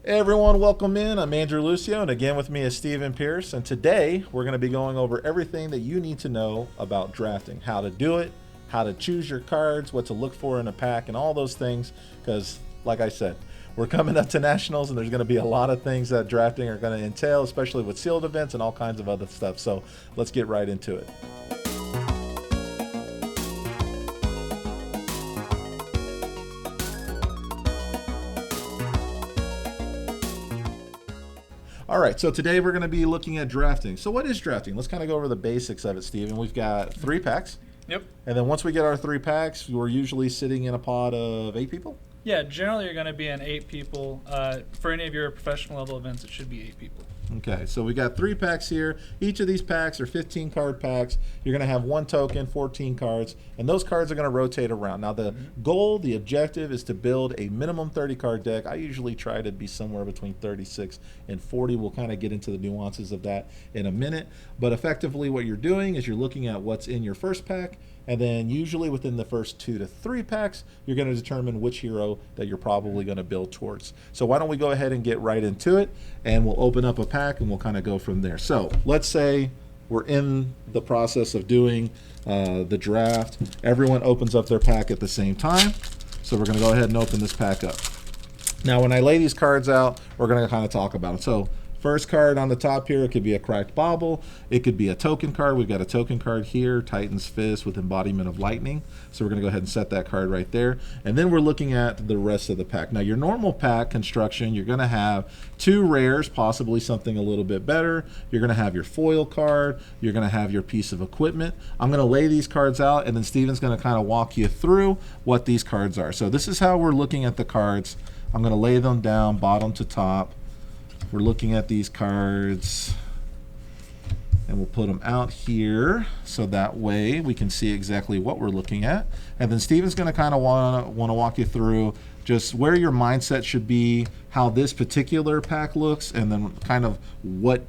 Hey everyone, welcome in. I'm Andrew Lucio, and again with me is Stephen Pierce. And today we're going to be going over everything that you need to know about drafting, how to do it, how to choose your cards, what to look for in a pack, and all those things. Because, like I said, we're coming up to nationals, and there's going to be a lot of things that drafting are going to entail, especially with sealed events and all kinds of other stuff. So let's get right into it. All right, so today we're going to be looking at drafting. So what is drafting? Let's kind of go over the basics of it, Steven. We've got 3 packs. Yep. And then once we get our 3 packs, we're usually sitting in a pod of 8 people? Yeah, generally you're going to be in 8 people. For any of your professional level events, it should be 8 people. Okay, so we got 3 packs here. Each of these packs are 15 card packs. You're going to have 1 token, 14 cards, and those cards are going to rotate around. Now the goal, the objective is to build a minimum 30 card deck. I usually try to be somewhere between 36 and 40. We'll kind of get into the nuances of that in a minute. But effectively what you're doing is you're looking at what's in your first pack, and then usually within the first 2 to 3 packs, you're going to determine which hero that you're probably going to build towards. So why don't we go ahead and get right into it, and we'll open up a pack and we'll kind of go from there. So let's say we're in the process of doing the draft. Everyone opens up their pack at the same time. So we're going to go ahead and open this pack up. Now when I lay these cards out, we're going to kind of talk about them. So first card on the top here, it could be a cracked bauble. It could be a token card. We've got a token card here, Titan's Fist with embodiment of lightning. So we're going to go ahead and set that card right there. And then we're looking at the rest of the pack. Now your normal pack construction, you're going to have 2 rares, possibly something a little bit better. You're going to have your foil card. You're going to have your piece of equipment. I'm going to lay these cards out, and then Steven's going to kind of walk you through what these cards are. So this is how we're looking at the cards. I'm going to lay them down bottom to top. We're looking at these cards, and we'll put them out here so that way we can see exactly what we're looking at. And then Steven's going to kind of want to walk you through just where your mindset should be, how this particular pack looks, and then kind of what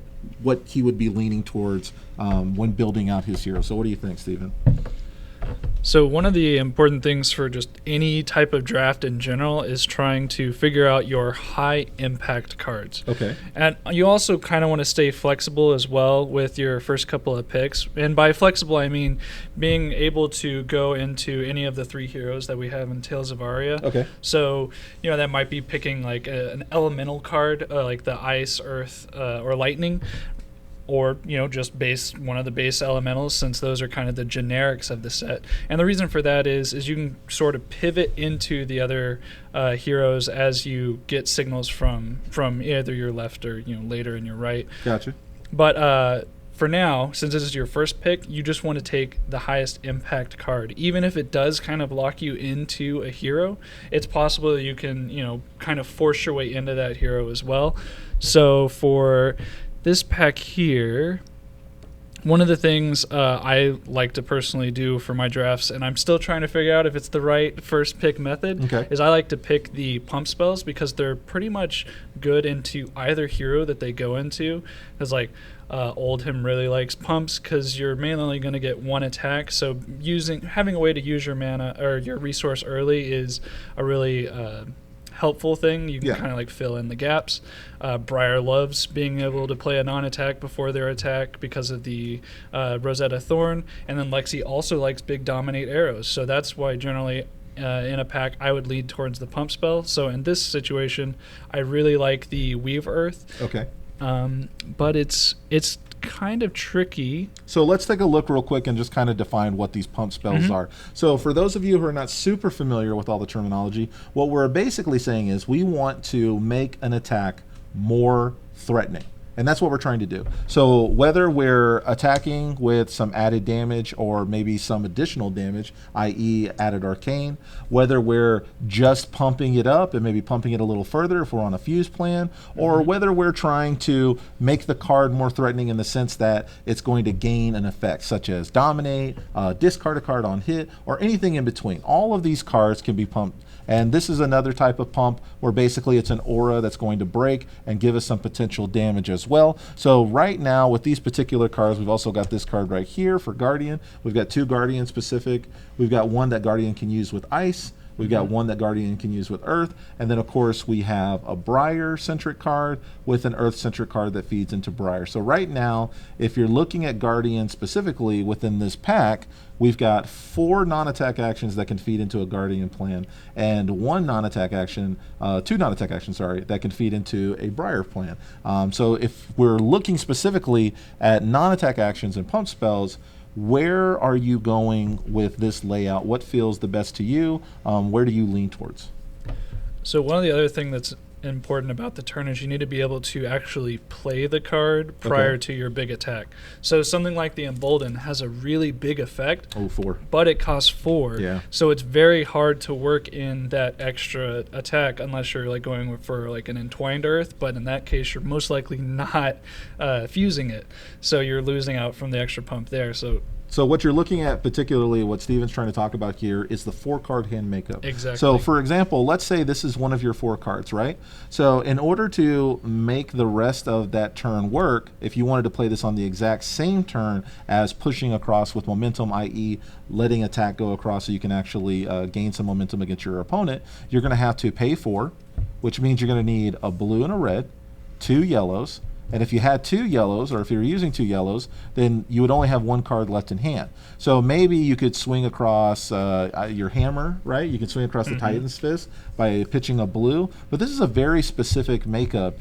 he would be leaning towards when building out his hero. So what do you think, Steven? So one of the important things for just any type of draft in general is trying to figure out your high impact cards. Okay. And you also kind of want to stay flexible as well with your first couple of picks. And by flexible, I mean being able to go into any of the 3 heroes that we have in Tales of Aria. Okay. So, that might be picking like an elemental card, like the ice, earth, or lightning. Or, just one of the base elementals, since those are kind of the generics of the set. And the reason for that is you can sort of pivot into the other heroes as you get signals from either your left or, later in your right. Gotcha. But for now, since this is your first pick, you just want to take the highest impact card. Even if it does kind of lock you into a hero, it's possible that you can, kind of force your way into that hero as well. So for this pack here, one of the things I like to personally do for my drafts, and I'm still trying to figure out if it's the right first pick method, is I like to pick the pump spells because they're pretty much good into either hero that they go into. Because Oldhim really likes pumps because you're mainly only going to get 1 attack. So having a way to use your mana or your resource early is a really helpful thing. You can kind of fill in the gaps. Briar loves being able to play a non-attack before their attack because of the Rosetta Thorn, and then Lexi also likes big dominate arrows, so that's why generally in a pack I would lead towards the pump spell. So in this situation I really like the Weave Earth. Okay. But it's kind of tricky. So let's take a look real quick and just kind of define what these pump spells are. So for those of you who are not super familiar with all the terminology, what we're basically saying is we want to make an attack more threatening. And that's what we're trying to do. So whether we're attacking with some added damage or maybe some additional damage, i.e. added arcane, whether we're just pumping it up and maybe pumping it a little further if we're on a fuse plan, or whether we're trying to make the card more threatening in the sense that it's going to gain an effect such as dominate, discard a card on hit, or anything in between. All of these cards can be pumped. And this is another type of pump where basically it's an aura that's going to break and give us some potential damage as well. So right now with these particular cards, we've also got this card right here for Guardian. We've got 2 Guardian specific. We've got one that Guardian can use with ice. We've got one that Guardian can use with Earth. And then, of course, we have a Briar-centric card with an Earth-centric card that feeds into Briar. So right now, if you're looking at Guardian specifically within this pack, we've got 4 non-attack actions that can feed into a Guardian plan, and 2 non-attack actions, that can feed into a Briar plan. So if we're looking specifically at non-attack actions and pump spells, where are you going with this layout? What feels the best to you? Where do you lean towards? So one of the other thing that's important about the turn is you need to be able to actually play the card prior to your big attack. So something like the Embolden has a really big effect. 4. But it costs 4. Yeah. So it's very hard to work in that extra attack unless you're like going for like an Entwined Earth. But in that case, you're most likely not fusing it. So you're losing out from the extra pump there. So what you're looking at, particularly what Steven's trying to talk about here, is the 4-card hand makeup. Exactly. So for example, let's say this is one of your 4 cards, right? So in order to make the rest of that turn work, if you wanted to play this on the exact same turn as pushing across with momentum, i.e. letting attack go across so you can actually gain some momentum against your opponent, you're going to have to pay 4, which means you're going to need a blue and a red, 2 yellows, and if you had 2 yellows, or if you were using 2 yellows, then you would only have 1 card left in hand. So maybe you could swing across your hammer, right? You could swing across the Titan's Fist by pitching a blue. But this is a very specific makeup.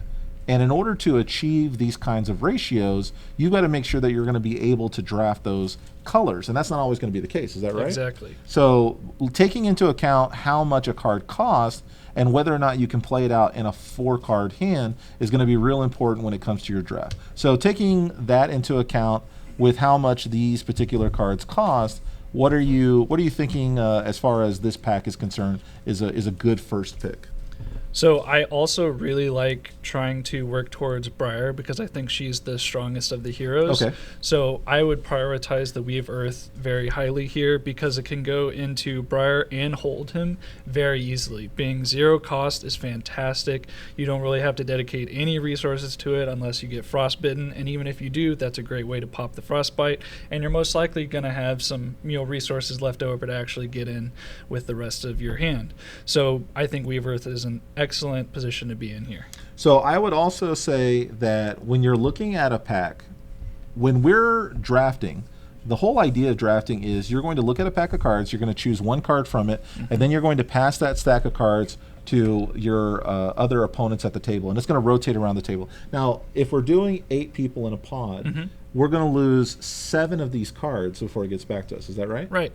And in order to achieve these kinds of ratios, you've got to make sure that you're going to be able to draft those colors. And that's not always going to be the case. Is that right? Exactly. So taking into account how much a card costs and whether or not you can play it out in a 4-card hand is going to be real important when it comes to your draft. So taking that into account with how much these particular cards cost, what are you thinking as far as this pack is concerned is a good first pick? So I also really like trying to work towards Briar because I think she's the strongest of the heroes. Okay. So I would prioritize the Weave Earth very highly here because it can go into Briar and hold him very easily. Being 0 cost is fantastic. You don't really have to dedicate any resources to it unless you get frostbitten, and even if you do, that's a great way to pop the frostbite, and you're most likely going to have some resources left over to actually get in with the rest of your hand. So I think Weave Earth is an excellent position to be in here. So I would also say that when you're looking at a pack, when we're drafting, the whole idea of drafting is you're going to look at a pack of cards, you're going to choose 1 card from it, and then you're going to pass that stack of cards to your other opponents at the table, and it's going to rotate around the table. Now, if we're doing 8 people in a pod, we're going to lose 7 of these cards before it gets back to us. Is that right? Right.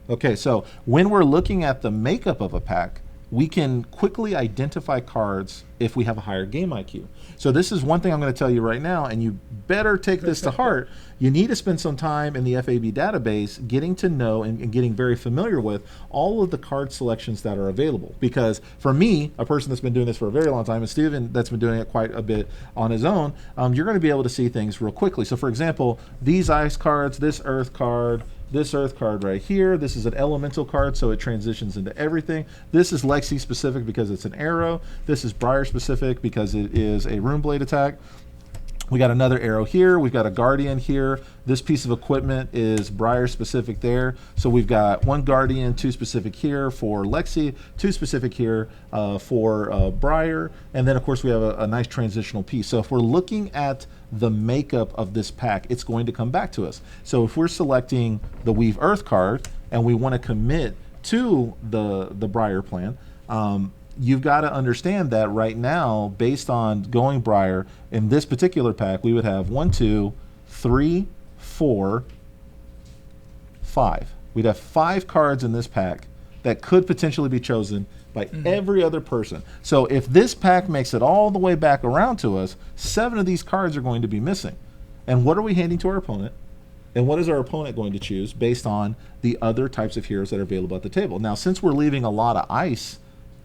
Okay, so when we're looking at the makeup of a pack, we can quickly identify cards if we have a higher game IQ. So this is one thing I'm going to tell you right now, and you better take this to heart. You need to spend some time in the FAB database getting to know and getting very familiar with all of the card selections that are available. Because for me, a person that's been doing this for a very long time, and Steven that's been doing it quite a bit on his own, you're going to be able to see things real quickly. So for example, these ice cards, this earth card, this earth card right here, this is an elemental card, so it transitions into everything. This is Lexi specific because it's an arrow. This is Briar specific because it is a rune blade attack. We got another arrow here. We've got a guardian here. This piece of equipment is Briar specific there. So we've got 1 guardian, 2 specific here for Lexi, 2 specific here for Briar. And then of course we have a nice transitional piece. So if we're looking at the makeup of this pack, it's going to come back to us. So if we're selecting the Weave Earth card and we want to commit to the Briar plan, you've got to understand that right now, based on going Briar, in this particular pack, we would have 1, 2, 3, 4, 5. We'd have 5 cards in this pack that could potentially be chosen by every other person. So if this pack makes it all the way back around to us, 7 of these cards are going to be missing. And what are we handing to our opponent? And what is our opponent going to choose based on the other types of heroes that are available at the table? Now, since we're leaving a lot of ice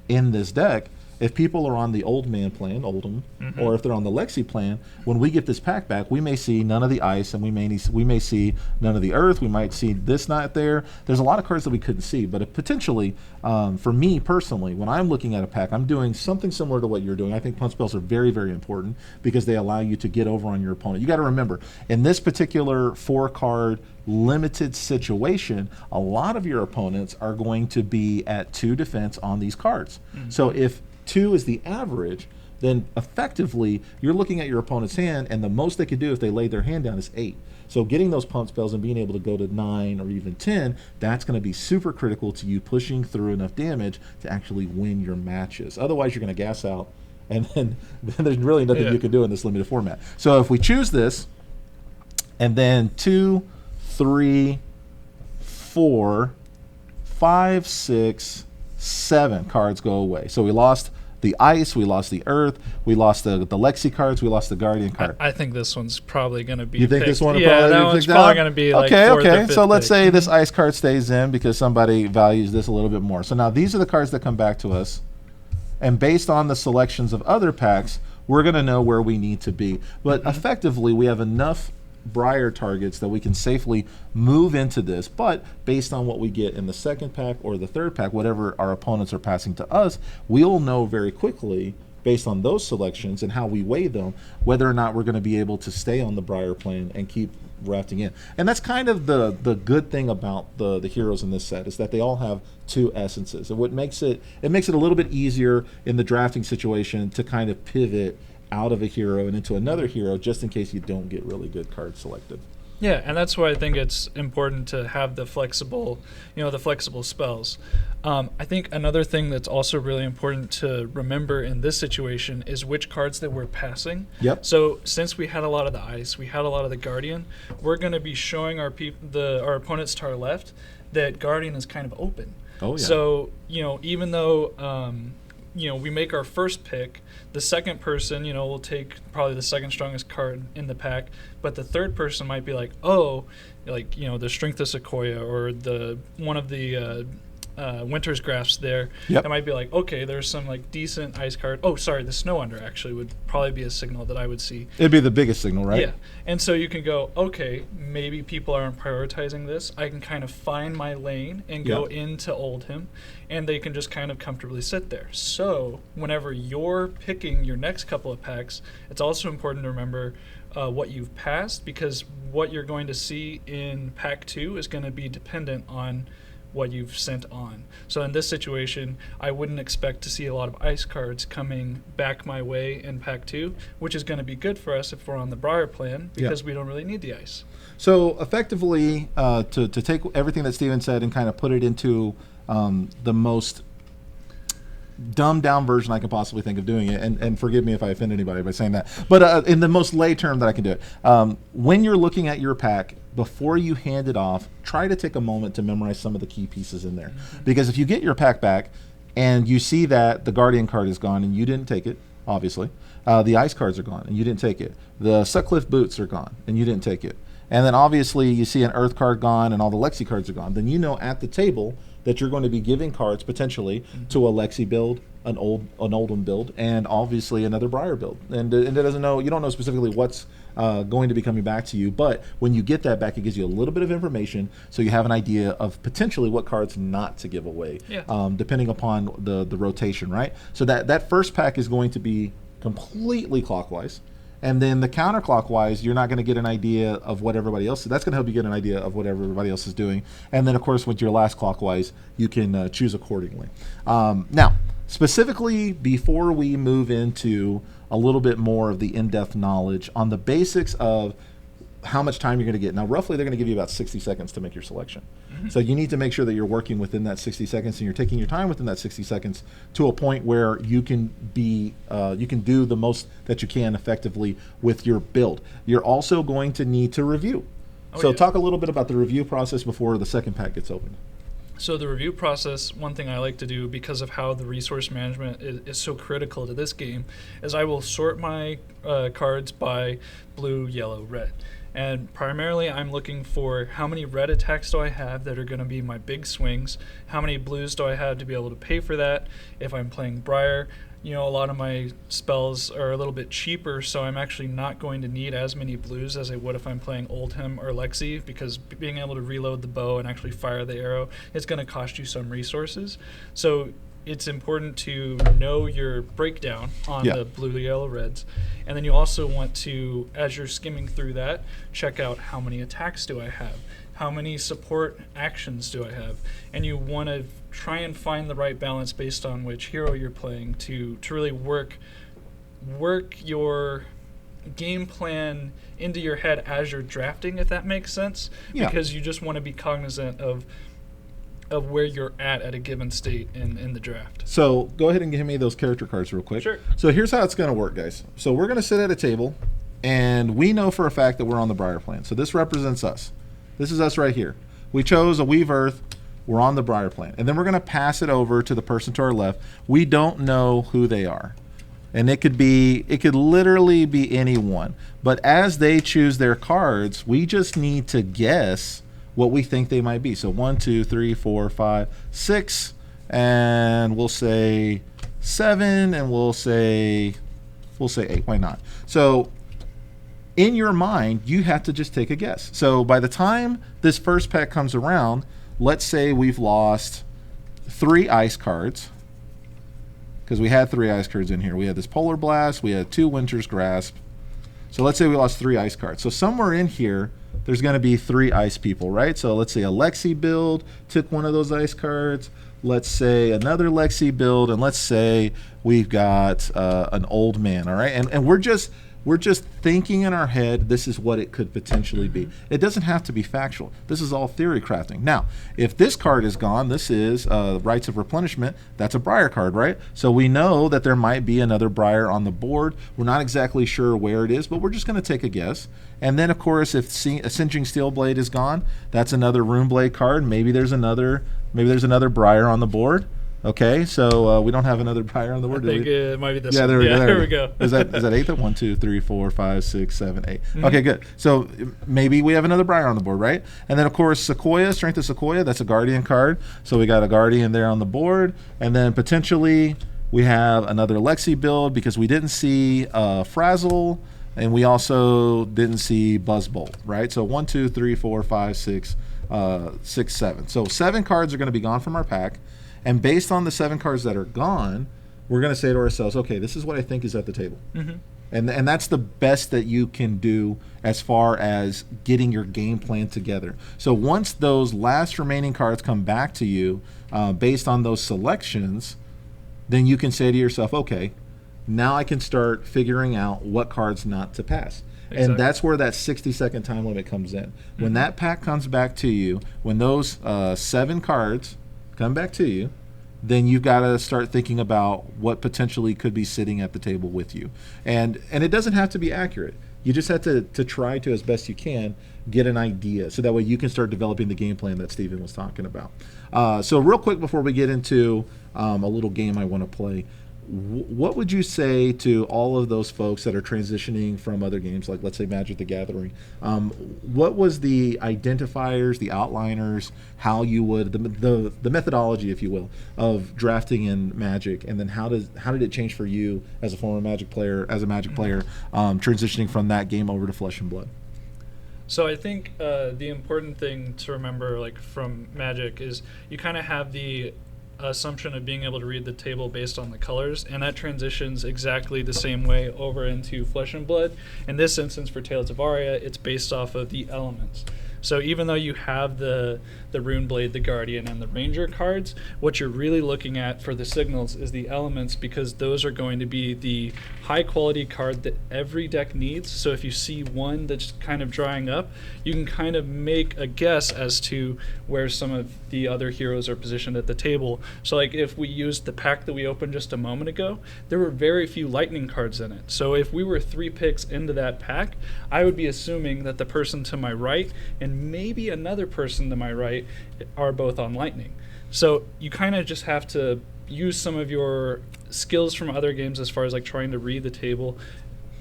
in this deck, if people are on the old man plan, Oldham, or if they're on the Lexi plan, when we get this pack back, we may see none of the ice, and we may see none of the earth. We might see this not there. There's a lot of cards that we couldn't see, but potentially, for me personally, when I'm looking at a pack, I'm doing something similar to what you're doing. I think punch spells are very, very important because they allow you to get over on your opponent. You got to remember, in this particular 4-card limited situation, a lot of your opponents are going to be at 2 defense on these cards. So if 2 is the average, then effectively you're looking at your opponent's hand, and the most they could do if they laid their hand down is 8. So getting those pump spells and being able to go to 9 or even 10, that's going to be super critical to you pushing through enough damage to actually win your matches. Otherwise, you're going to gas out, and then there's really nothing you can do in this limited format. So if we choose this, and then 2, 3, 4, 5, 6, 7 cards go away. So we lost the ice, we lost the earth, we lost the Lexi cards, we lost the Guardian card. I think this one's probably going to be You think picked. this one will yeah, probably that be one's picked probably out? going to be like Okay, 4th or okay. 5th So let's pick. say this ice card stays in because somebody values this a little bit more. So now these are the cards that come back to us. And based on the selections of other packs, we're going to know where we need to be. But effectively, we have enough Briar targets that we can safely move into this, but based on what we get in the second pack or the third pack, whatever our opponents are passing to us, we'll know very quickly based on those selections and how we weigh them, whether or not we're going to be able to stay on the Briar plane and keep rafting in. And that's kind of the good thing about the heroes in this set, is that they all have 2 essences. And what makes it a little bit easier in the drafting situation to kind of pivot out of a hero and into another hero, just in case you don't get really good cards selected. Yeah, and that's why I think it's important to have the flexible spells. I think another thing that's also really important to remember in this situation is which cards that we're passing. Yep. So since we had a lot of the ice, we had a lot of the Guardian, we're going to be showing our opponents to our left that Guardian is kind of open. Oh yeah. So even though we make our first pick, the second person, will take probably the second strongest card in the pack, but the third person might be like, the Strength of Sequoia or the one of the Winter's Grafts there. Yep. It might be like, okay, there's some decent ice card. Oh, sorry, the Snow Under actually would probably be a signal that I would see. It'd be the biggest signal, right? Yeah. And so you can go, okay, maybe people aren't prioritizing this. I can kind of find my lane and go into Oldham, and they can just kind of comfortably sit there. So whenever you're picking your next couple of packs, it's also important to remember what you've passed, because what you're going to see in pack 2 is going to be dependent on what you've sent on. So in this situation, I wouldn't expect to see a lot of ice cards coming back my way in pack 2, which is going to be good for us if we're on the Briar plan, because we don't really need the ice. So effectively, to take everything that Steven said and kind of put it into the most dumbed down version I can possibly think of doing it, and forgive me if I offend anybody by saying that, but in the most lay term that I can do it, when you're looking at your pack, before you hand it off, try to take a moment to memorize some of the key pieces in there. Because if you get your pack back and you see that the Guardian card is gone and you didn't take it, obviously, the ice cards are gone and you didn't take it, the Sutcliffe boots are gone and you didn't take it, and then obviously you see an Earth card gone and all the Lexi cards are gone, then you know at the table that you're going to be giving cards potentially to a Lexi build, an Oldham build, and obviously another Briar build. And it doesn't know, you don't know specifically what's going to be coming back to you, but when you get that back, it gives you a little bit of information, so you have an idea of potentially what cards not to give away, depending upon the rotation, right? So that first pack is going to be completely clockwise. And then the counterclockwise, you're not going to get an idea of what everybody else is. That's going to help you get an idea of what everybody else is doing. And then, of course, with your last clockwise, you can choose accordingly. Now, specifically, before we move into a little bit more of the in-depth knowledge on the basics of how much time you're going to get. Now, roughly, they're going to give you about 60 seconds to make your selection. So you need to make sure that you're working within that 60 seconds and you're taking your time within that 60 seconds to a point where you can be, you can do the most that you can effectively with your build. You're also going to need to review. Talk a little bit about the review process before the second pack gets opened. So the review process, one thing I like to do because of how the resource management is so critical to this game, is I will sort my cards by blue, yellow, red. And primarily I'm looking for how many red attacks do I have that are going to be my big swings, how many blues do I have to be able to pay for that. If I'm playing Briar, a lot of my spells are a little bit cheaper, so I'm actually not going to need as many blues as I would if I'm playing Oldhim or Lexi, because being able to reload the bow and actually fire the arrow is going to cost you some resources. So it's important to know your breakdown on the blue, yellow, reds. And then you also want to, as you're skimming through that, check out how many attacks do I have? How many support actions do I have? And you want to try and find the right balance based on which hero you're playing to really work your game plan into your head as you're drafting, if that makes sense. Yeah. Because you just want to be cognizant of where you're at a given state in the draft. So go ahead and give me those character cards real quick. Sure. So here's how it's going to work, guys. So we're going to sit at a table, and we know for a fact that we're on the Briar Plan. So this represents us. This is us right here. We chose a Weave Earth. We're on the Briar Plan. And then we're going to pass it over to the person to our left. We don't know who they are. And it could literally be anyone. But as they choose their cards, we just need to guess what we think they might be. So 1, 2, 3, 4, 5, 6, and we'll say 7, and we'll say 8. Why not? So in your mind, you have to just take a guess. So by the time this first pack comes around, let's say we've lost 3 ice cards, because we had 3 ice cards in here. We had this Polar Blast, we had 2 Winter's Grasp. So let's say we lost 3 ice cards. So somewhere in here, there's going to be 3 ice people, right? So let's say a Lexi build took one of those ice cards. Let's say another Lexi build, and let's say we've got an old man, all right? And we're just thinking in our head, this is what it could potentially be. It doesn't have to be factual. This is all theory crafting. Now, if this card is gone, this is Rites of Replenishment. That's a Briar card, right? So we know that there might be another Briar on the board. We're not exactly sure where it is, but we're just going to take a guess. And then, of course, if a Singeing Steel Blade is gone, that's another Rune Blade card. Maybe there's another Briar on the board. Okay, so we don't have another Briar on the board. I think it might be this one. Yeah, there we go. Is that 8? 1, 2, 3, 4, 5, 6, 7, 8. Okay, good. So maybe we have another Briar on the board, right? And then, of course, Sequoia, Strength of Sequoia, that's a Guardian card. So we got a Guardian there on the board. And then potentially we have another Lexi build because we didn't see Frazzle, and we also didn't see Buzzbolt, right? So 1, 2, 3, 4, 5, 6, 7. So 7 cards are going to be gone from our pack. And based on the 7 cards that are gone, we're going to say to ourselves, okay, this is what I think is at the table. Mm-hmm. And that's the best that you can do as far as getting your game plan together. So once those last remaining cards come back to you based on those selections, then you can say to yourself, okay, now I can start figuring out what cards not to pass. Exactly. And that's where that 60-second time limit comes in. Mm-hmm. When that pack comes back to you, when those 7 cards come back to you, then you've got to start thinking about what potentially could be sitting at the table with you. And it doesn't have to be accurate. You just have to try to, as best you can, get an idea so that way you can start developing the game plan that Steven was talking about. So real quick before we get into a little game I want to play, what would you say to all of those folks that are transitioning from other games, like let's say Magic the Gathering? What was the identifiers, the outliners, how you would the methodology, if you will, of drafting in Magic, and then how did it change for you as a former Magic player, transitioning from that game over to Flesh and Blood? So I think the important thing to remember, like from Magic, is you kind of have the assumption of being able to read the table based on the colors, and that transitions exactly the same way over into Flesh and Blood. In this instance, for Tales of Aria, it's based off of the elements. So even though you have the Rune Blade, the Guardian, and the Ranger cards, what you're really looking at for the signals is the elements, because those are going to be the high-quality card that every deck needs. So if you see one that's kind of drying up, you can kind of make a guess as to where some of the other heroes are positioned at the table. So like if we used the pack that we opened just a moment ago, there were very few lightning cards in it. So if we were 3 picks into that pack, I would be assuming that the person to my right and maybe another person to my right are both on lightning. So you kind of just have to use some of your skills from other games as far as like trying to read the table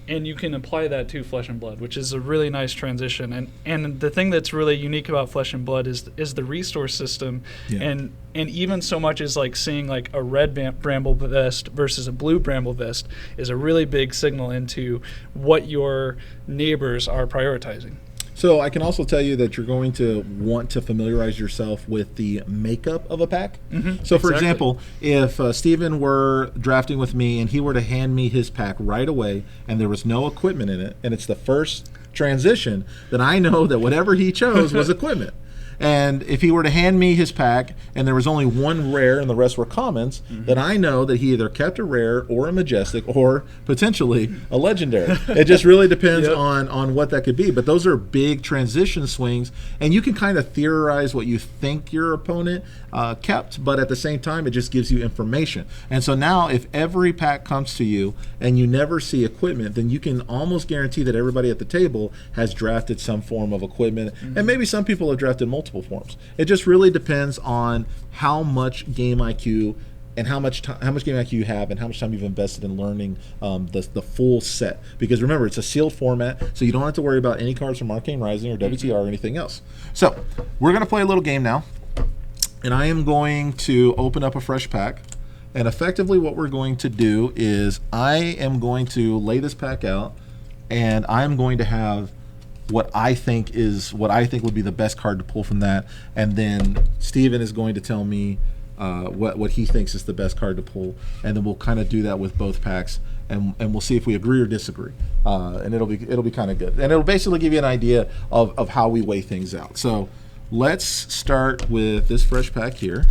and you can apply that to Flesh and Blood, which is a really nice transition. And the thing that's really unique about Flesh and Blood is the resource system, and even so much as like seeing like a red bramble vest versus a blue bramble vest is a really big signal into what your neighbors are prioritizing. So I can also tell you that you're going to want to familiarize yourself with the makeup of a pack. So for example, if Steven were drafting with me and he were to hand me his pack right away and there was no equipment in it and it's the first transition, then I know that whatever he chose was equipment. And if he were to hand me his pack and there was only one rare and the rest were commons, then I know that he either kept a rare or a majestic or potentially a legendary. It just really depends on what that could be. But those are big transition swings, and you can kind of theorize what you think your opponent kept, but at the same time, it just gives you information. And so now if every pack comes to you and you never see equipment, then you can almost guarantee that everybody at the table has drafted some form of equipment, and maybe some people have drafted multiple forms. It just really depends on how much game IQ and how much game IQ you have and how much time you've invested in learning the full set. Because remember, it's a sealed format, so you don't have to worry about any cards from Arcane Rising or WTR or anything else. So we're going to play a little game now, and I am going to open up a fresh pack. And effectively what we're going to do is I am going to lay this pack out, and I'm going to have what I think would be the best card to pull from that, and then Steven is going to tell me what he thinks is the best card to pull, and then we'll kind of do that with both packs, and we'll see if we agree or disagree, and it'll be kind of good, and it'll basically give you an idea of how we weigh things out. So let's start with this fresh pack here.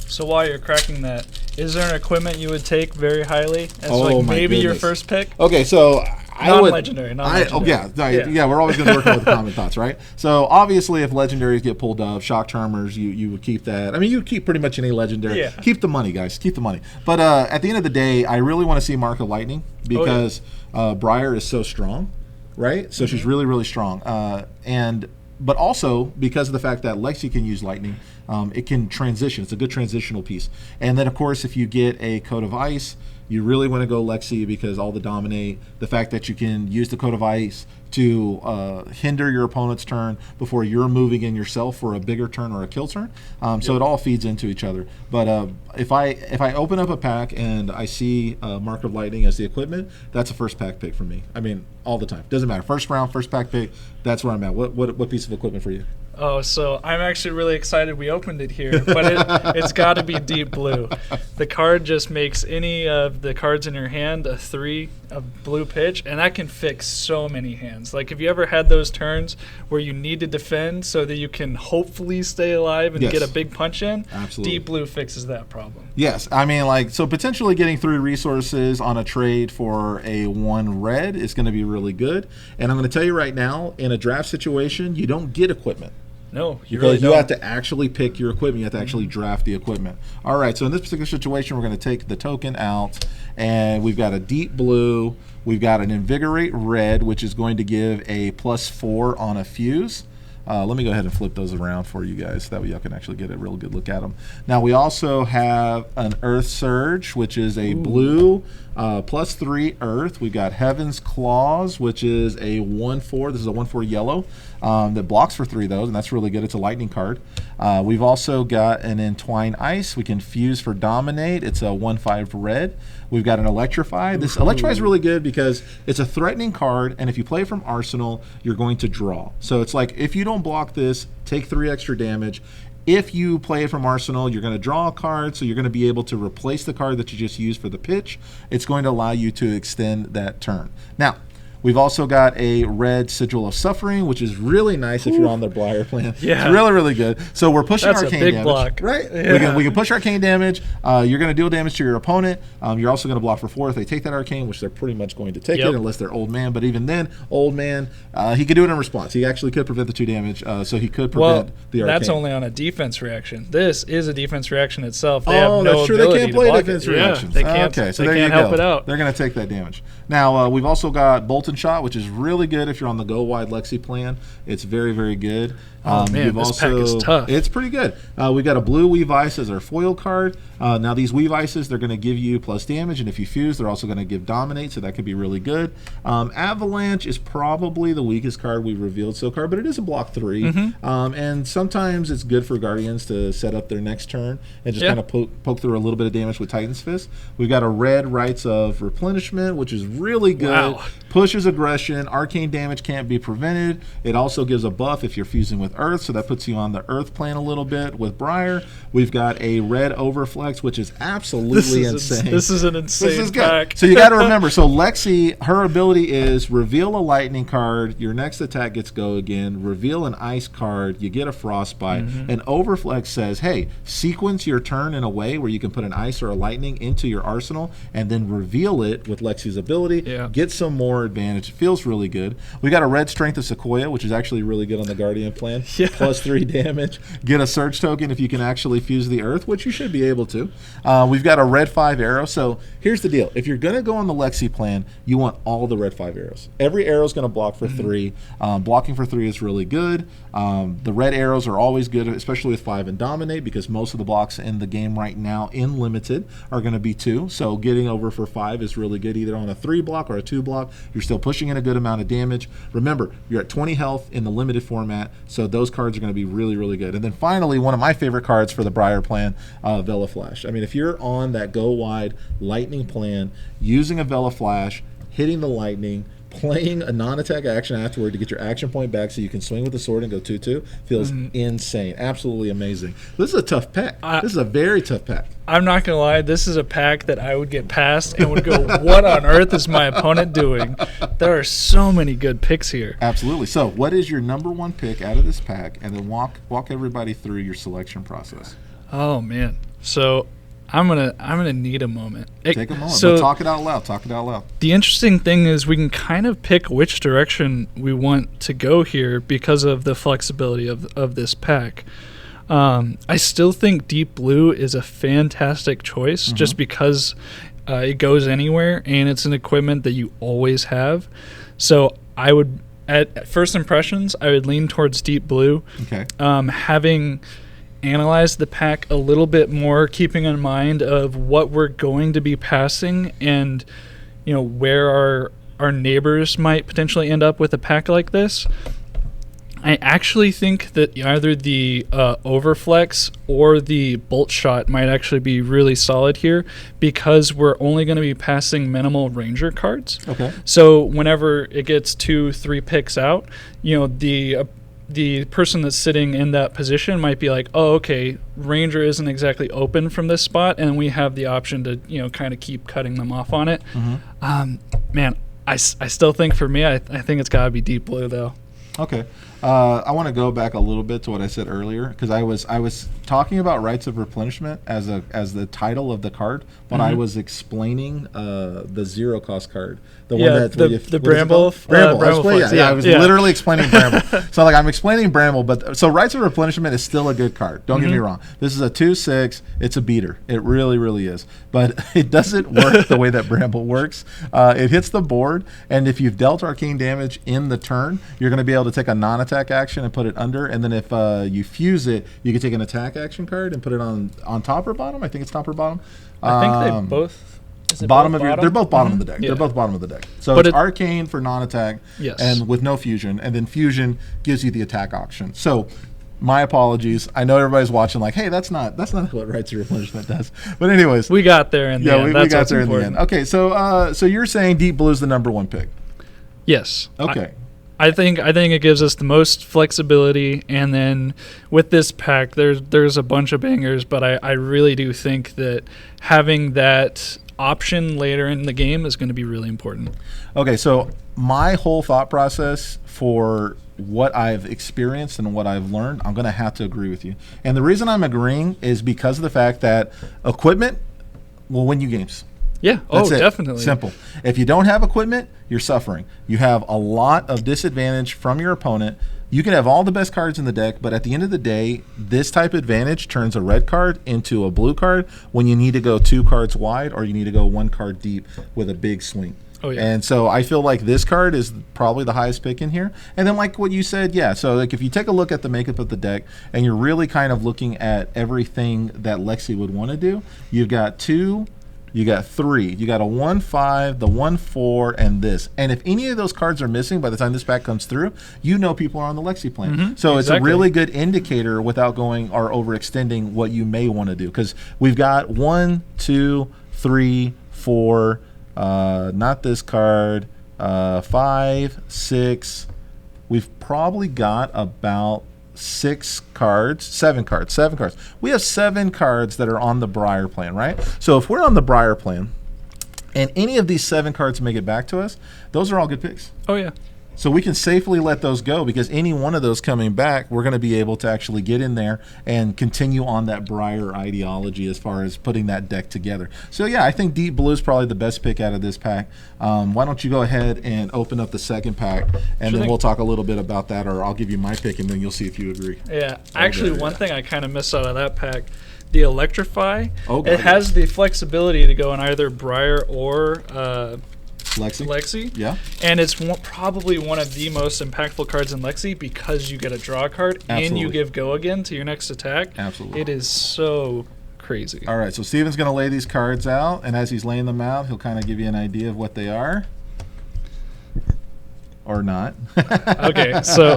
So while you're cracking that, is there an equipment you would take very highly as maybe your first pick? Okay, so non-legendary. We're always going to work with the common thoughts, right? So obviously, if legendaries get pulled up, shock charmers, you would keep that. I mean, you keep pretty much any legendary. Yeah. Keep the money, guys. Keep the money. But at the end of the day, I really want to see Mark of Lightning because Briar is so strong, right? So she's really, really strong. But also because of the fact that Lexi can use lightning, it can transition. It's a good transitional piece. And then, of course, if you get a Coat of Ice, you really want to go Lexi because all the dominate, the fact that you can use the Coat of Ice to hinder your opponent's turn before you're moving in yourself for a bigger turn or a kill turn. So it all feeds into each other. But if I open up a pack and I see Mark of Lightning as the equipment, that's a first pack pick for me. I mean, all the time. Doesn't matter. First round, first pack pick, that's where I'm at. What piece of equipment for you? Oh, so I'm actually really excited we opened it here, but it's got to be deep blue. The card just makes any of the cards in your hand a 3 of blue pitch, and that can fix so many hands. Like, if you ever had those turns where you need to defend so that you can hopefully stay alive and get a big punch in, absolutely. Deep blue fixes that problem. Yes, I mean, so potentially getting 3 resources on a trade for a 1 red is going to be really good. And I'm going to tell you right now, in a draft situation, you don't get equipment. No, because you have to actually pick your equipment. You have to actually draft the equipment. All right, so in this particular situation, we're going to take the token out, and we've got a deep blue. We've got an invigorate red, which is going to give a +4 on a fuse. Let me go ahead and flip those around for you guys. That way y'all can actually get a real good look at them. Now, we also have an Earth Surge, which is a blue +3 Earth. We've got Heaven's Claws, which is a 1/4. This is a 1/4 yellow that blocks for 3 of those, and that's really good. It's a lightning card. We've also got an Entwine Ice. We can fuse for Dominate. It's a 1/5 red. We've got an Electrify. This Electrify is really good because it's a threatening card, and if you play from Arsenal, you're going to draw. So it's like, if you don't block this, take 3 extra damage. If you play it from Arsenal, you're going to draw a card, so you're going to be able to replace the card that you just used for the pitch. It's going to allow you to extend that turn. Now, we've also got a red Sigil of Suffering, which is really nice if you're on the Briar plan. Yeah. It's really, really good. So we're pushing That's arcane a big damage. block. Right? Yeah. We can push arcane damage. You're going to deal damage to your opponent. You're also going to block for 4 if they take that arcane, which they're pretty much going to take it unless they're old man. But even then, old man, he could do it in response. He actually could prevent the 2 damage, so he could prevent the arcane. That's only on a defense reaction. This is a defense reaction itself. They have no that's true. They can't play defense reactions. Yeah, they can't, okay, so they there can't you help go. it out. They're going to take that damage. Now, we've also got Bolt Shot, which is really good if you're on the go wide Lexi plan. It's very, very good. Oh man, this pack is tough. It's pretty good. We got a blue Weave Ice as our foil card. Now these Weave Ices, they're going to give you plus damage, and if you fuse, they're also going to give Dominate, so that could be really good. Avalanche is probably the weakest card we've revealed so far, but it is a block 3. And sometimes it's good for Guardians to set up their next turn and just kind of poke through a little bit of damage with Titan's Fist. We've got a red Rites of Replenishment, which is really good. Wow. Pushes aggression. Arcane damage can't be prevented. It also gives a buff if you're fusing with Earth, so that puts you on the Earth plane a little bit. With Briar, we've got a red Overflex, which is absolutely insane. This is an insane pack. So you got to remember, so Lexi, her ability is reveal a lightning card, your next attack gets go again, reveal an ice card, you get a frostbite, and Overflex says, hey, sequence your turn in a way where you can put an ice or a lightning into your arsenal and then reveal it with Lexi's ability, get some more advantage. It feels really good. We got a red Strength of Sequoia, which is actually really good on the Guardian plan. Plus 3 damage. Get a Surge token if you can actually fuse the Earth, which you should be able to. We've got a red 5 arrow. So here's the deal. If you're going to go on the Lexi plan, you want all the red 5 arrows. Every arrow is going to block for 3. Blocking for 3 is really good. The red arrows are always good, especially with 5 and Dominate, because most of the blocks in the game right now in Limited are going to be 2. So getting over for 5 is really good, either on a 3 block or a 2 block. You're still pushing in a good amount of damage. Remember, you're at 20 health in the Limited format, so those cards are going to be really, really good. And then finally, one of my favorite cards for the Briar plan, Vela Flash. I mean, if you're on that go wide lightning plan, using a Vela Flash, hitting the lightning, playing a non-attack action afterward to get your action point back so you can swing with the sword and go 2/2 feels insane. Absolutely amazing. This is a tough pack. This is a very tough pack. I'm not going to lie. This is a pack that I would get past and would go, what on earth is my opponent doing? There are so many good picks here. Absolutely. So what is your number 1 pick out of this pack? And then walk everybody through your selection process. Oh, man. So I'm gonna need a moment. Take a moment. But talk it out loud. Talk it out loud. The interesting thing is we can kind of pick which direction we want to go here because of the flexibility of this pack. I still think Deep Blue is a fantastic choice just because it goes anywhere and it's an equipment that you always have. So I would, at first impressions, I would lean towards Deep Blue. Okay. Having analyze the pack a little bit more, keeping in mind of what we're going to be passing and where our neighbors might potentially end up with a pack like this. I actually think that either the Overflex or the Bolt Shot might actually be really solid here because we're only going to be passing minimal Ranger cards. Okay. So whenever it gets 2-3 picks out, the person that's sitting in that position might be like, oh, okay, Ranger isn't exactly open from this spot, and we have the option to, kind of keep cutting them off on it. Man, I still think for me, I think it's got to be Deep Blue, though. Okay. I want to go back a little bit to what I said earlier because I was talking about Rites of Replenishment as the title of the card, but I was explaining the 0 cost card, the one that the Bramble. I was literally explaining Bramble. So I'm explaining Bramble, but so Rites of Replenishment is still a good card. Don't get me wrong. This is a 2/6. It's a beater. It really, really is. But it doesn't work the way that Bramble works. It hits the board, and if you've dealt arcane damage in the turn, you're going to be able to take a non-attack action and put it under, and then if you fuse it, you can take an attack action card and put it on top or bottom. I think it's top or bottom. I think they both. Bottom of your, they're both bottom of the deck. Yeah. They're both bottom of the deck. So it's arcane for non-attack, and with no fusion, and then fusion gives you the attack option. So my apologies. I know everybody's watching like, hey, that's not what Rites of Replenishment does. But anyways, we got there in the end. We got there in the end. Okay, so you're saying Deep Blue is the number 1 pick? Yes. Okay. I think it gives us the most flexibility, and then with this pack, there's a bunch of bangers, but I really do think that having that option later in the game is going to be really important. Okay, so my whole thought process for what I've experienced and what I've learned, I'm going to have to agree with you. And the reason I'm agreeing is because of the fact that equipment will win you games. Yeah. That's it. Definitely. Simple. If you don't have equipment, you're suffering. You have a lot of disadvantage from your opponent. You can have all the best cards in the deck, but at the end of the day, this type of advantage turns a red card into a blue card when you need to go 2 cards wide or you need to go 1 card deep with a big swing. Oh, yeah. And so I feel like this card is probably the highest pick in here. And then like what you said, yeah. So like if you take a look at the makeup of the deck and you're really kind of looking at everything that Lexi would want to do, you've got 2, you got 3, you got a 1/5, the 1/4, and this. And if any of those cards are missing by the time this pack comes through, you know people are on the Lexi plan. So it's a really good indicator without going or overextending what you may want to do. Because we've got 1, 2, 3, 4, not this card, 5, 6. We've probably got about 7 cards. We have 7 cards that are on the Briar plan, right? So if we're on the Briar plan and any of these 7 cards make it back to us, those are all good picks. Oh, yeah. So we can safely let those go because any one of those coming back, we're going to be able to actually get in there and continue on that Briar ideology as far as putting that deck together. So yeah, I think Deep Blue is probably the best pick out of this pack. Why don't you go ahead and open up the second pack, and then we'll talk a little bit about that, or I'll give you my pick, and then you'll see if you agree. Yeah, actually, one thing I kind of missed out of that pack, the Electrify, Okay. it has the flexibility to go in either Briar or Lexi? Yeah. And it's probably one of the most impactful cards in Lexi because you get a draw card and you give go again to your next attack. Absolutely. It is so crazy. All right, so Steven's going to lay these cards out, and as he's laying them out, he'll kind of give you an idea of what they are. Or not. Okay, so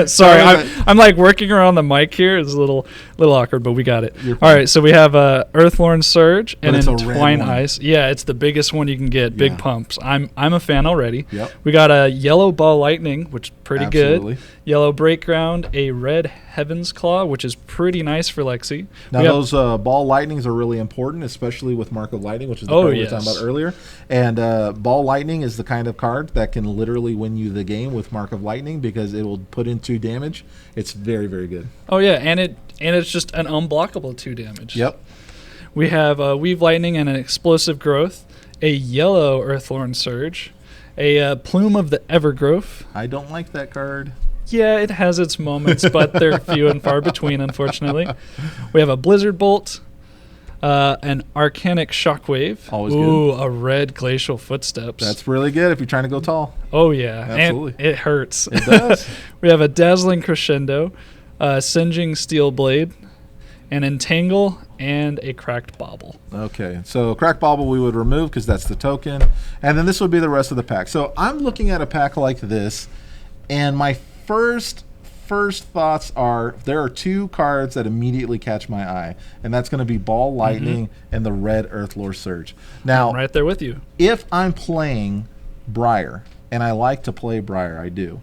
sorry, I'm like working around the mic here. It's a little awkward, but we got it. All right, so we have Earthlorn Surge and then Twine Ice. Yeah, it's the biggest one you can get. Big pumps. I'm a fan already. Yep. We got a Yellow Ball Lightning, which is pretty Absolutely. good. Yellow Break Ground, a Red Heaven's Claw, which is pretty nice for Lexi. Now those Ball Lightnings are really important, especially with Mark of Lightning, which is the card we were talking about earlier. And Ball Lightning is the kind of card that can literally win you the game with Mark of Lightning because it will put in 2 damage. It's very, very good. Oh yeah, and it's just an unblockable 2 damage. Yep. We have Weave Lightning and an Explosive Growth, a Yellow Earththorn Surge, a Plume of the Evergrowth. I don't like that card. Yeah, it has its moments, but they're few and far between, unfortunately. We have a Blizzard Bolt, an Arcanic Shockwave. Always good. Good. A Red Glacial Footsteps. That's really good if you're trying to go tall. Oh, yeah. Absolutely. And it hurts. It does. We have a Dazzling Crescendo, Singeing Steel Blade, an Entangle, and a Cracked Bauble. Okay, so Cracked Bauble we would remove because that's the token. And then this would be the rest of the pack. So I'm looking at a pack like this, and my first thoughts are there are 2 cards that immediately catch my eye, and that's going to be Ball Lightning and the Red Earthlore Surge. Now, I'm right there with you. If I'm playing Briar, and I like to play Briar, I do,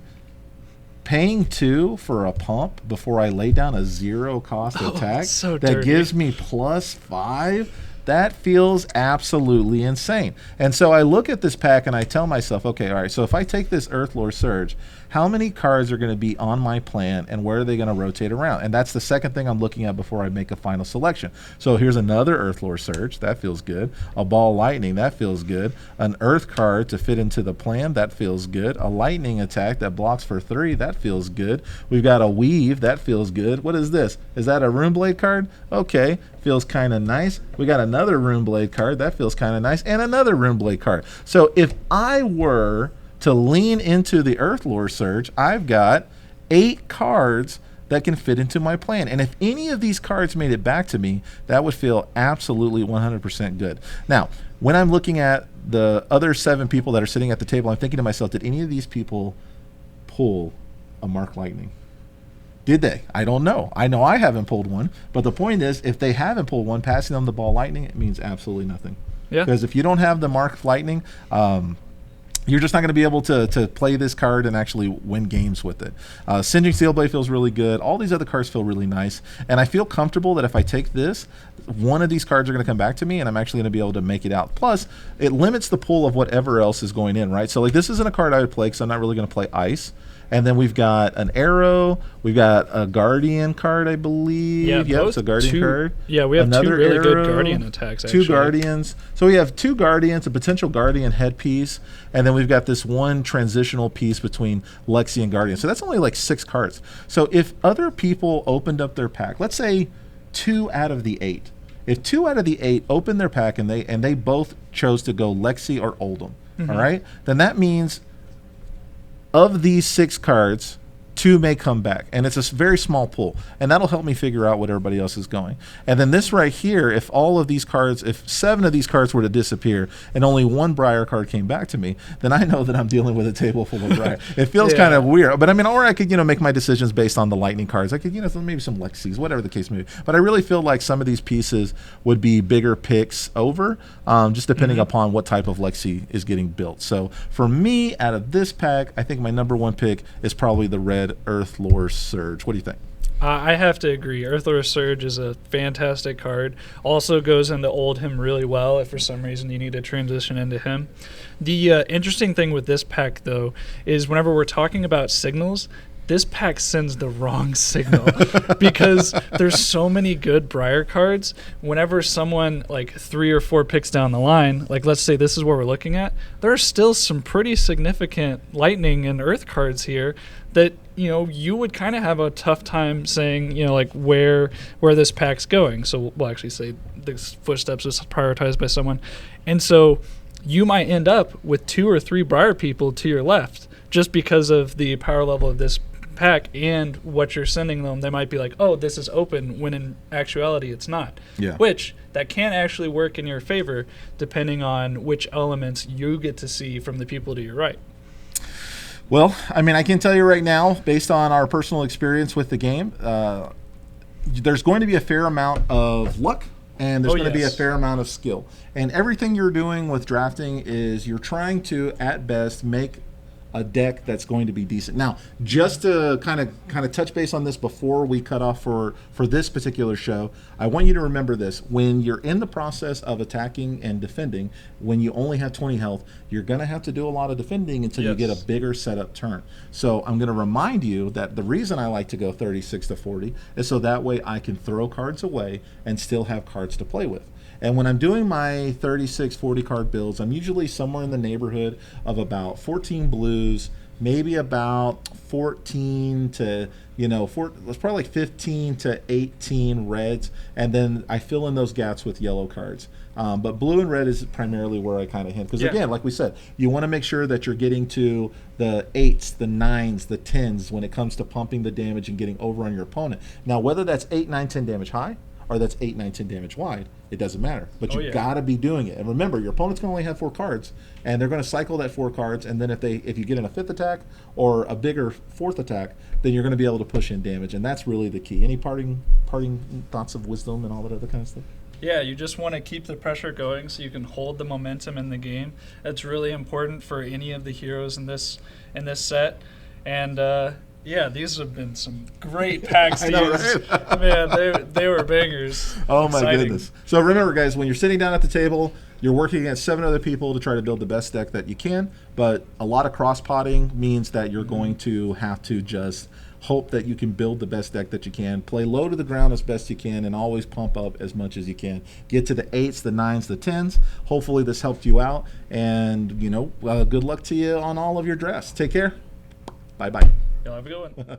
paying 2 for a pump before I lay down a 0 cost attack that gives me +5, that feels absolutely insane. And so I look at this pack and I tell myself, okay, all right, so if I take this Earthlore Surge, how many cards are going to be on my plan and where are they going to rotate around? And that's the second thing I'm looking at before I make a final selection. So here's another Earthlore Surge. That feels good. A Ball Lightning. That feels good. An Earth card to fit into the plan. That feels good. A Lightning attack that blocks for 3. That feels good. We've got a Weave. That feels good. What is this? Is that a Runeblade card? Okay. Feels kind of nice. We got another Runeblade card. That feels kind of nice. And another Runeblade card. So if I were to lean into the Earthlore Surge, I've got 8 cards that can fit into my plan. And if any of these cards made it back to me, that would feel absolutely 100% good. Now, when I'm looking at the other 7 people that are sitting at the table, I'm thinking to myself, did any of these people pull a Mark Lightning? Did they? I don't know. I know I haven't pulled one. But the point is, if they haven't pulled one, passing them the Ball Lightning, it means absolutely nothing. Yeah. Because if you don't have the Mark Lightning, you're just not going to be able to play this card and actually win games with it. Singeing Steel Blade feels really good. All these other cards feel really nice. And I feel comfortable that if I take this, one of these cards are going to come back to me and I'm actually going to be able to make it out. Plus, it limits the pool of whatever else is going in, right? So like this isn't a card I would play because I'm not really going to play Ice. And then we've got an Arrow. We've got a Guardian card, I believe. Yeah, it's a Guardian card. Yeah, we have another 2 really Arrow, good Guardian attacks, actually. 2 Guardians. So we have 2 Guardians, a potential Guardian headpiece, and then we've got this one transitional piece between Lexi and Guardian. So that's only like 6 cards. So if other people opened up their pack, let's say 2 out of the 8. If 2 out of the 8 opened their pack and they both chose to go Lexi or Oldhim, all right, then that means of these 6 cards, 2 may come back, and it's a very small pool, and that'll help me figure out what everybody else is going. And then this right here, if all of these cards, if 7 of these cards were to disappear and only 1 Briar card came back to me, then I know that I'm dealing with a table full of Briar. It feels kind of weird, but I mean, or I could, make my decisions based on the lightning cards. I could, maybe some Lexies, whatever the case may be. But I really feel like some of these pieces would be bigger picks over, just depending upon what type of Lexi is getting built. So for me, out of this pack, I think my number 1 pick is probably the red Earthlore Surge. What do you think? I have to agree. Earthlore Surge is a fantastic card. Also goes into old him really well if for some reason you need to transition into him. The interesting thing with this pack, though, is whenever we're talking about signals, this pack sends the wrong signal because there's so many good Briar cards. Whenever someone like 3 or 4 picks down the line, like let's say this is what we're looking at, there are still some pretty significant lightning and earth cards here that you would kind of have a tough time saying like where this pack's going. So we'll actually say the footsteps is prioritized by someone, and so you might end up with 2 or 3 Briar people to your left just because of the power level of this pack and what you're sending them. They might be like, oh, this is open, when in actuality it's not. Yeah. Which that can actually work in your favor depending on which elements you get to see from the people to your right. Well, I mean, I can tell you right now, based on our personal experience with the game, there's going to be a fair amount of luck, and there's going to be a fair amount of skill. And everything you're doing with drafting is you're trying to, at best, make a deck that's going to be decent. Now, just to kind of touch base on this before we cut off for this particular show, I want you to remember this. When you're in the process of attacking and defending, when you only have 20 health, you're going to have to do a lot of defending until you get a bigger setup turn. So I'm going to remind you that the reason I like to go 36 to 40 is so that way I can throw cards away and still have cards to play with. And when I'm doing my 36, 40 card builds, I'm usually somewhere in the neighborhood of about 14 blues, maybe about 14 to, it's probably like 15 to 18 reds. And then I fill in those gaps with yellow cards. But blue and red is primarily where I kind of hint. Because again, like we said, you want to make sure that you're getting to the 8s, the 9s, the 10s when it comes to pumping the damage and getting over on your opponent. Now, whether that's 8, 9, 10 damage high, or that's 8, 9, 10 damage wide, it doesn't matter. But you got to be doing it. And remember, your opponent's going to only have 4 cards, and they're going to cycle that 4 cards. And then if you get in a 5th attack or a bigger 4th attack, then you're going to be able to push in damage. And that's really the key. Any parting thoughts of wisdom and all that other kind of stuff? Yeah, you just want to keep the pressure going so you can hold the momentum in the game. That's really important for any of the heroes in this set. And yeah, these have been some great packs to use. Right? Man, they were bangers. Oh, my goodness. So remember, guys, when you're sitting down at the table, you're working against 7 other people to try to build the best deck that you can. But a lot of cross-potting means that you're going to have to just hope that you can build the best deck that you can. Play low to the ground as best you can and always pump up as much as you can. Get to the 8s, the 9s, the 10s. Hopefully this helped you out. And, good luck to you on all of your drafts. Take care. Bye-bye. Y'all have a good one.